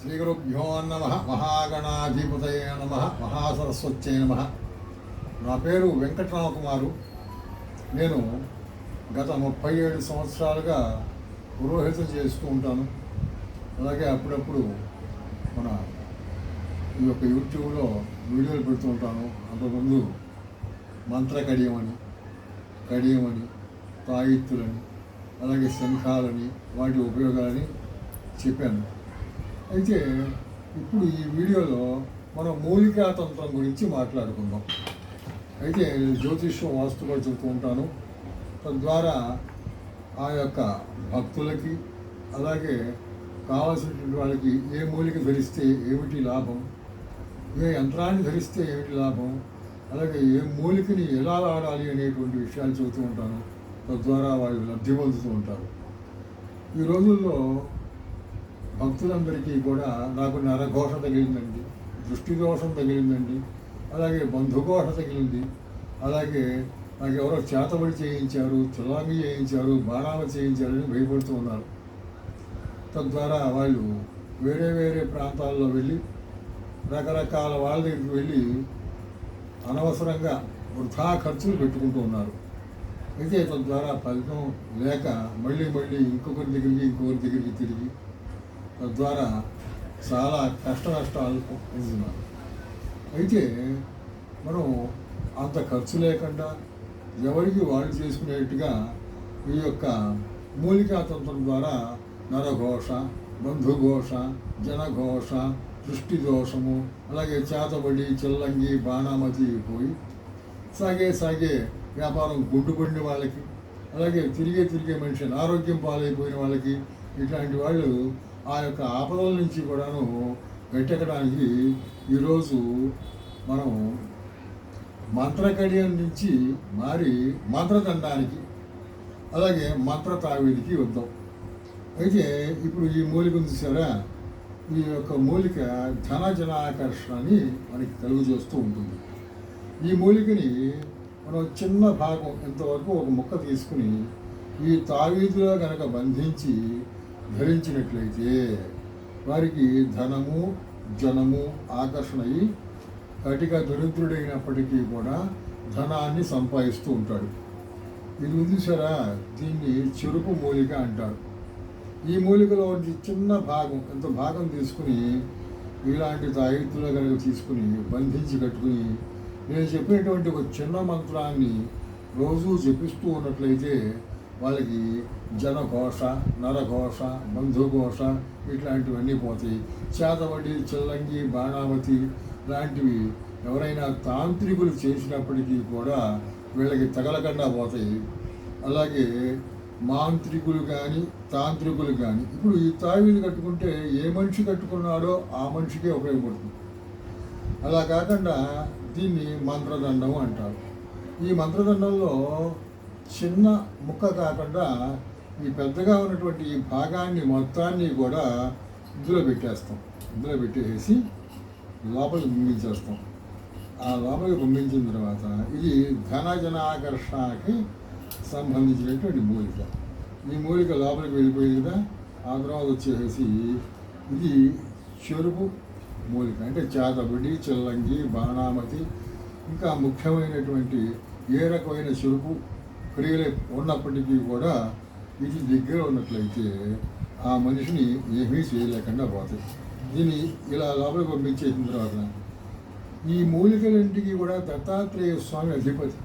శ్రీగురుభ్యో నమ మహాగణాధిపతయే నమ మహాసరస్వత్యై నమ. నా పేరు వెంకటరామకుమారు. నేను గత 37 సంవత్సరాలుగా పురోహితం చేస్తూ ఉంటాను. అలాగే అప్పుడప్పుడు మన ఈ యొక్క యూట్యూబ్లో వీడియోలు పెడుతూ ఉంటాను. అంతకుముందు మంత్ర కడియమని తాయిత్తులని అలాగే శంఖాలని వాటి ఉపయోగాలని చెప్పాను. అయితే ఇప్పుడు ఈ వీడియోలో మనం మూలికాతంత్రం గురించి మాట్లాడుకుందాం. అయితే జ్యోతిష్యం వాస్తు కూడా చెబుతూ ఉంటాను. తద్వారా ఆ యొక్క భక్తులకి అలాగే కావాల్సినటువంటి వాళ్ళకి ఏ మూలిక ధరిస్తే ఏమిటి లాభం, ఏ యంత్రాన్ని ధరిస్తే ఏమిటి లాభం, అలాగే ఏ మూలికని ఎలా వాడాలి అనేటువంటి విషయాలు చెబుతూ ఉంటాను. తద్వారా వాళ్ళు లబ్ధి పొందుతూ ఉంటారు. ఈ రోజుల్లో భక్తులందరికీ కూడా నాకు నరఘోష తగిలిందండి, దృష్టి దోషం తగిలిందండి, అలాగే బంధుఘోష తగిలింది, అలాగే నాకు ఎవరో చేతబడి చేయించారు, తులాంగి చేయించారు, బాణామ చేయించారని భయపడుతూ ఉన్నారు. తద్వారా వాళ్ళు వేరే వేరే ప్రాంతాల్లో వెళ్ళి రకరకాల వాళ్ళ దగ్గరికి వెళ్ళి అనవసరంగా వృధా ఖర్చులు పెట్టుకుంటూ ఉన్నారు. అయితే తద్వారా ఫలితం లేక మళ్ళీ ఇంకొకరి దగ్గరికి తిరిగి తద్వారా చాలా కష్ట నష్టాలు పొందుతున్నారు. అయితే మనం అంత ఖర్చు లేకుండా ఎవరికి వాళ్ళు చేసుకునేట్టుగా ఈ యొక్క మూలికాతంత్రం ద్వారా నరఘోష, బంధుఘోష, జనఘోష, దృష్టి దోషము, అలాగే చేతబడి, చిల్లంగి, బాణామతి పోయి సాగే వ్యాపారం గుడ్డుపడిన వాళ్ళకి, అలాగే తిరిగే మనిషి అనారోగ్యం పాలైపోయిన వాళ్ళకి, ఇట్లాంటి వాళ్ళు ఆ యొక్క ఆపదల నుంచి కూడాను గట్టెక్కడానికి ఈరోజు మనం మంత్రకడియం నుంచి మారి మంత్రదండానికి అలాగే మంత్ర తావీడికి వద్దాం. అయితే ఇప్పుడు ఈ మూలిక ఉంది చూసారా, ఈ యొక్క మూలిక ధనజనాకర్షణని మనకి కలుగు చేస్తూ ఉంటుంది. ఈ మూలికని మనం చిన్న భాగం ఇంతవరకు ఒక ముక్క తీసుకుని ఈ తావీదులో కనుక బంధించి ధరించినట్లయితే వారికి ధనము జనము ఆకర్షణ అయ్యి కటిక దరిద్రుడైనప్పటికీ కూడా ధనాన్ని సంపాదిస్తూ ఉంటాడు. ఇది ఉంది సరా, దీన్ని చెరుపు మూలిక అంటారు. ఈ మూలికలో చిన్న భాగం ఇంత భాగం తీసుకుని ఇలాంటి తాయిత్తులో కనుక తీసుకుని బంధించి కట్టుకుని నేను చెప్పినటువంటి ఒక చిన్న మంత్రాన్ని రోజు జపిస్తూ ఉన్నట్లయితే వాళ్ళకి జనఘోష, నరఘోష, బంధుఘోష ఇట్లాంటివన్నీ పోతాయి. చేతబడి, చిల్లంగి, బాణావతి లాంటివి ఎవరైనా తాంత్రికులు చేసినప్పటికీ కూడా వీళ్ళకి తగలకుండా పోతాయి. అలాగే మాంత్రికులు కానీ తాంత్రికులు కానీ ఇప్పుడు ఈ తావీలు కట్టుకుంటే ఏ మనిషి కట్టుకున్నాడో ఆ మనిషికే ఉపయోగపడుతుంది. అలా కాకుండా దీన్ని మంత్రదండం అంటారు. ఈ మంత్రదండంలో చిన్న ముక్క కాకుండా ఈ పెద్దగా ఉన్నటువంటి ఈ భాగాన్ని మొత్తాన్ని కూడా ఇందులో పెట్టేస్తాం. ఇందులో పెట్టేసి లోపలికి పంపించేస్తాం. ఆ లోపలికి పంపించిన తర్వాత ఇది ధనజనాకర్షణకి సంబంధించినటువంటి మూలిక. ఈ మూలిక లోపలికి వెళ్ళిపోయింది కదా. ఆ తర్వాత వచ్చేసి ఇది చెరుపు మూలిక, అంటే చేతబడి, చిల్లంగి, బాణామతి, ఇంకా ముఖ్యమైనటువంటి ఏ రకమైన చెరుపు క్రియలు ఉన్నప్పటికీ కూడా ఇది దగ్గర ఉన్నట్లయితే ఆ మనిషిని ఏమీ చేయలేకుండా పోతాయి. దీన్ని ఇలా లోపలికి పంపించేసిన తర్వాత ఈ మూలికలన్నింటికి కూడా దత్తాత్రేయ స్వామి అధిపతి.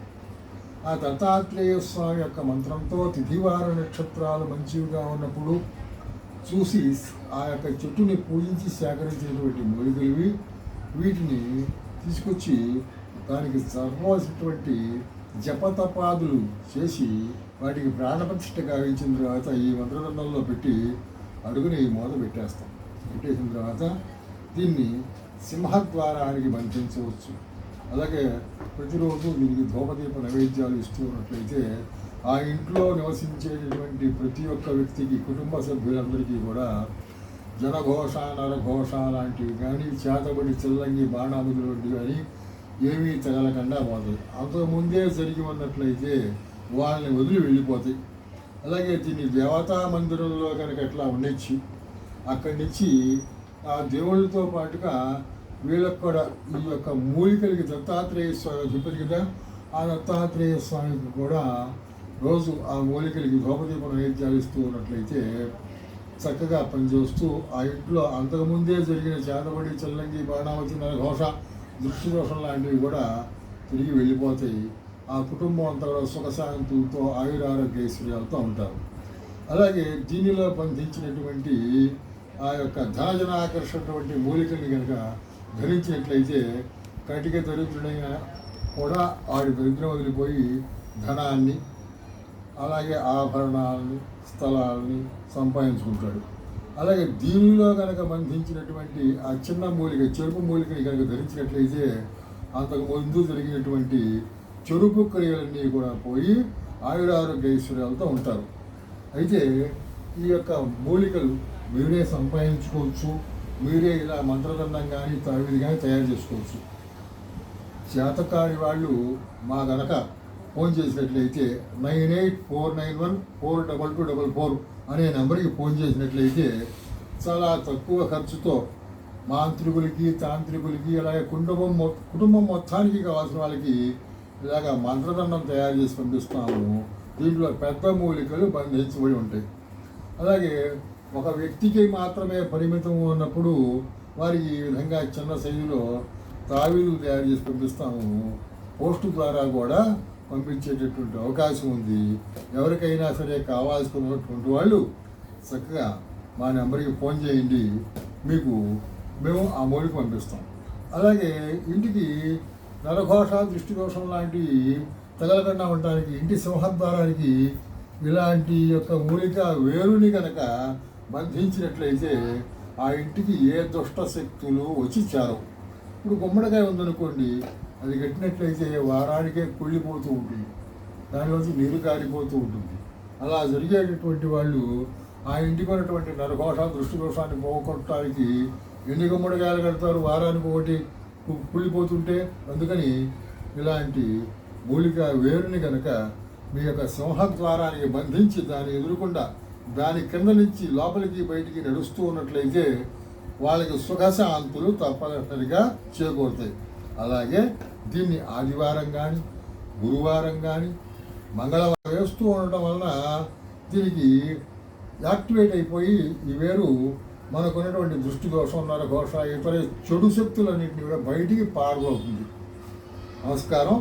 ఆ దత్తాత్రేయ స్వామి యొక్క మంత్రంతో తిథివార నక్షత్రాలు మంచివిగా ఉన్నప్పుడు చూసి ఆ యొక్క చెట్టుని పూజించి సేకరించినటువంటి మూలికలు వీటిని తీసుకొచ్చి దానికి సర్వసినటువంటి జపతపాదులు చేసి వాటికి ప్రాణప్రతిష్ఠ గావించిన తర్వాత ఈ మంత్రదండంలో పెట్టి అడుగుని మూత పెట్టేసిన తర్వాత దీన్ని సింహద్వారానికి బంధించవచ్చు. అలాగే ప్రతిరోజు దీనికి ధూపదీప నైవేద్యాలు ఇస్తూ ఉన్నట్లయితే ఆ ఇంట్లో నివసించేటటువంటి ప్రతి ఒక్క వ్యక్తికి, కుటుంబ సభ్యులందరికీ కూడా జనఘోష, నరఘోష లాంటివి కానీ, చేతబడి, చిల్లంగి, బాణాములు వంటివి కానీ ఏమీ తగలకుండా పోతాయి. అంతకుముందే జరిగి ఉన్నట్లయితే వాళ్ళని వదిలి వెళ్ళిపోతాయి. అలాగే దీన్ని దేవతా మందిరంలో కనుక ఎట్లా ఉండొచ్చి అక్కడి నుంచి ఆ దేవుళ్ళతో పాటుగా వీళ్ళకు కూడా ఈ యొక్క మూలికలకి దత్తాత్రేయ స్వామి చెప్పారు కదా, ఆ దత్తాత్రేయ స్వామికి కూడా రోజు ఆ మూలికలకి ధూపదీప నైవేద్యాలు ఇస్తూ ఉన్నట్లయితే చక్కగా పనిచేస్తూ ఆ ఇంట్లో అంతకుముందే జరిగిన చేతబడి, చల్లంగి, బాణావతి, నరఘోష, దృష్టి దోషం లాంటివి కూడా తిరిగి వెళ్ళిపోతాయి. ఆ కుటుంబం అంతా కూడా సుఖశాంతులతో ఆయురారోగ్య ఐశ్వర్యాలతో ఉంటారు. అలాగే దీనిలో బంధించినటువంటి ఆ యొక్క ధనజనాకర్షణటువంటి మూలికల్ని కనుక ధరించినట్లయితే కటిక దరిద్రుడైన కూడా వాడి దరిద్రం వదిలిపోయి ధనాన్ని, అలాగే ఆభరణాలని, స్థలాలని సంపాదించుకుంటాడు. అలాగే దీనిలో కనుక బంధించినటువంటి ఆ చిన్న మూలిక, చెరుపు మూలికని కనుక ధరించినట్లయితే అంతకు ముందు జరిగినటువంటి చెరుపు క్రియలన్నీ కూడా పోయి ఆయురారోగ్య ఐశ్వర్యాలతో ఉంటారు. అయితే ఈ యొక్క మూలికలు మీరే సంపాదించుకోవచ్చు, మీరే ఇలా మంత్రదండం కానీ తావిది కానీ తయారు చేసుకోవచ్చు. చేతకాని వాళ్ళు మా గనక ఫోన్ చేసినట్లయితే 9849142244 అనే నెంబర్కి ఫోన్ చేసినట్లయితే చాలా తక్కువ ఖర్చుతో మాంత్రికులకి, తాంత్రికులకి, అలాగే కుటుంబం మొత్తానికి కావాల్సిన వాళ్ళకి ఇలాగ మంత్రదండం తయారు చేసి పంపిస్తాము. దీంట్లో పెద్ద మూలికలు బంధించబడి ఉంటాయి. అలాగే ఒక వ్యక్తికి మాత్రమే పరిమితం ఉన్నప్పుడు వారికి ఈ విధంగా చిన్న సైజులో తావీలు తయారు చేసి పంపిస్తాము. పోస్టు ద్వారా కూడా పంపించేటటువంటి అవకాశం ఉంది. ఎవరికైనా సరే కావాల్సుకున్నటువంటి వాళ్ళు చక్కగా మా నెంబర్కి ఫోన్ చేయండి, మేము ఆ మూలిక పంపిస్తాం. అలాగే ఇంటికి నరఘోష, దృష్టి దోషం లాంటివి తగలకుండా ఉండడానికి ఇంటి సింహద్వారానికి ఇలాంటి యొక్క మూలిక వేరుని కనుక బంధించినట్లయితే ఆ ఇంటికి ఏ దుష్ట శక్తులు వచ్చి చేరవు. ఇప్పుడు గుమ్మడికాయ ఉందనుకోండి, అది కట్టినట్లయితే వారానికే కుళ్ళిపోతూ ఉంటుంది, దానిలోంచి నీరు కారిపోతూ ఉంటుంది. అలా జరిగేటటువంటి వాళ్ళు ఆ ఇంటికి ఉన్నటువంటి నరఘోష, దృష్టి దోషాన్ని పోగొట్టడానికి ఎన్ని గుమ్మడికాయలు కడతారు, వారానికి ఒకటి కుళ్ళిపోతుంటే. అందుకని ఇలాంటి మూలిక వేరుని కనుక మీ యొక్క సింహద్వారానికి బంధించి దాన్ని ఎదురుకుండా దాని కింద నుంచి లోపలికి బయటికి నడుస్తూ ఉన్నట్లయితే వాళ్ళకి సుఖశాంతులు తప్పనిసరిగా చేకూరుతాయి. అలాగే దీన్ని ఆదివారం కానీ, గురువారం కానీ, మంగళవారం వేస్తూ ఉండటం వలన దీనికి యాక్టివేట్ అయిపోయి ఈ వేరు మనకున్నటువంటి దృష్టి దోషం, నరఘోష, ఇతర చెడు శక్తులన్నింటినీ కూడా బయటికి పారబోతుంది. నమస్కారం.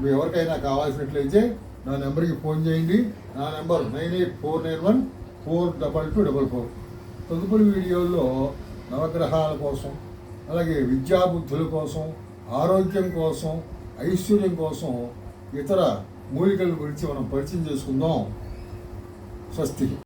మీరు ఎవరికైనా కావాల్సినట్లయితే నా నెంబర్కి ఫోన్ చేయండి. నా నెంబర్ 9849142244. తదుపరి వీడియోల్లో నవగ్రహాల కోసం, అలాగే విద్యాబుద్ధుల కోసం, ఆరోగ్యం కోసం, ఐశ్వర్యం కోసం ఇతర మూలికల గురించి మనం పరిచయం చేసుకుందాం. స్వస్తి.